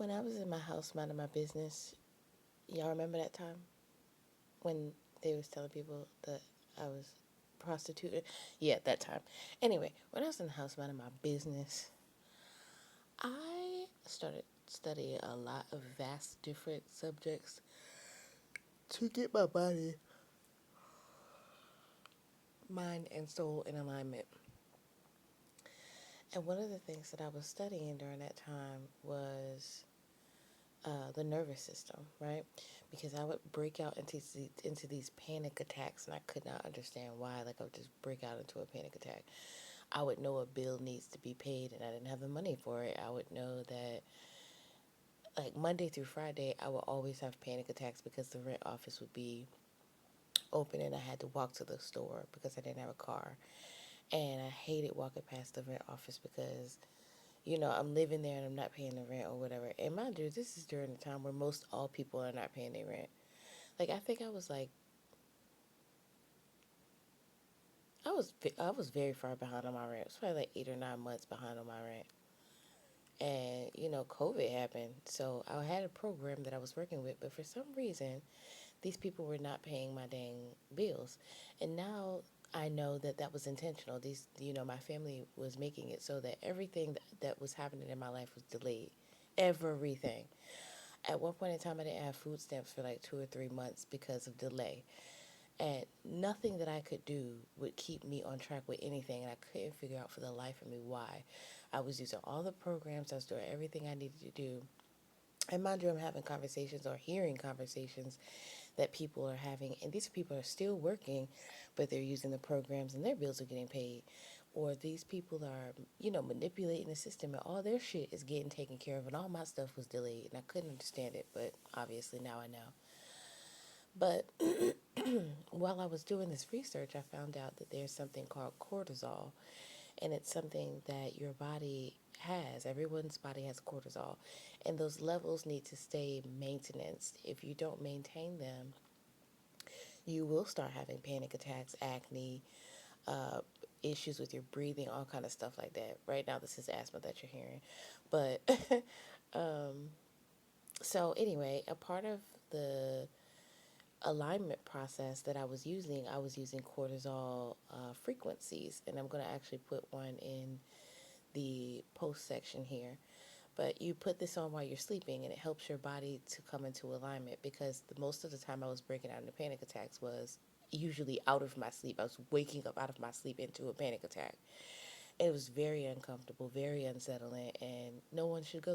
When I was in my house minding my business, y'all remember that time when they was telling people that I was prostituted? Yeah, that time. Anyway, when I was in the house minding my business, I started studying a lot of vast different subjects to get my body, mind, and soul in alignment. And one of the things that I was studying during that time was the nervous system, right? Because I would break out into these panic attacks, and I could not understand why. Like I would just break out into a panic attack. I would know a bill needs to be paid, and I didn't have the money for it. I would know that like Monday through Friday, I would always have panic attacks because the rent office would be open, and I had to walk to the store because I didn't have a car. And I hated walking past the rent office because I'm living there and I'm not paying the rent or whatever. And mind you, this is during the time where most all people are not paying their rent. Like I think I was very far behind on my rent. It was probably like 8 or 9 months behind on my rent. And COVID happened, so I had a program that I was working with, but for some reason, these people were not paying my dang bills. And now I know that that was intentional. My family was making it so that everything that was happening in my life was delayed. Everything. At one point in time, I didn't have food stamps for like 2 or 3 months because of delay. And nothing that I could do would keep me on track with anything. And I couldn't figure out for the life of me why. I was using all the programs, I was doing everything I needed to do. And mind you, I'm having conversations or hearing conversations that people are having. And these people are still working, but they're using the programs and their bills are getting paid. Or these people are, manipulating the system and all their shit is getting taken care of. And all my stuff was delayed. And I couldn't understand it, but obviously now I know. But while I was doing this research, I found out that there's something called cortisol, and it's something that your body has. Everyone's body has cortisol, and those levels need to stay maintenance. If you don't maintain them, you will start having panic attacks, acne, uh, issues with your breathing, all kind of stuff like that. Right now, this is asthma that you're hearing, but um, so anyway, a part of the alignment process that I was using cortisol frequencies, and I'm going to actually put one in the post section here. But you put this on while you're sleeping, and it helps your body to come into alignment because most of the time I was breaking out into panic attacks was usually out of my sleep. I was waking up out of my sleep into a panic attack. It was very uncomfortable, very unsettling, and no one should go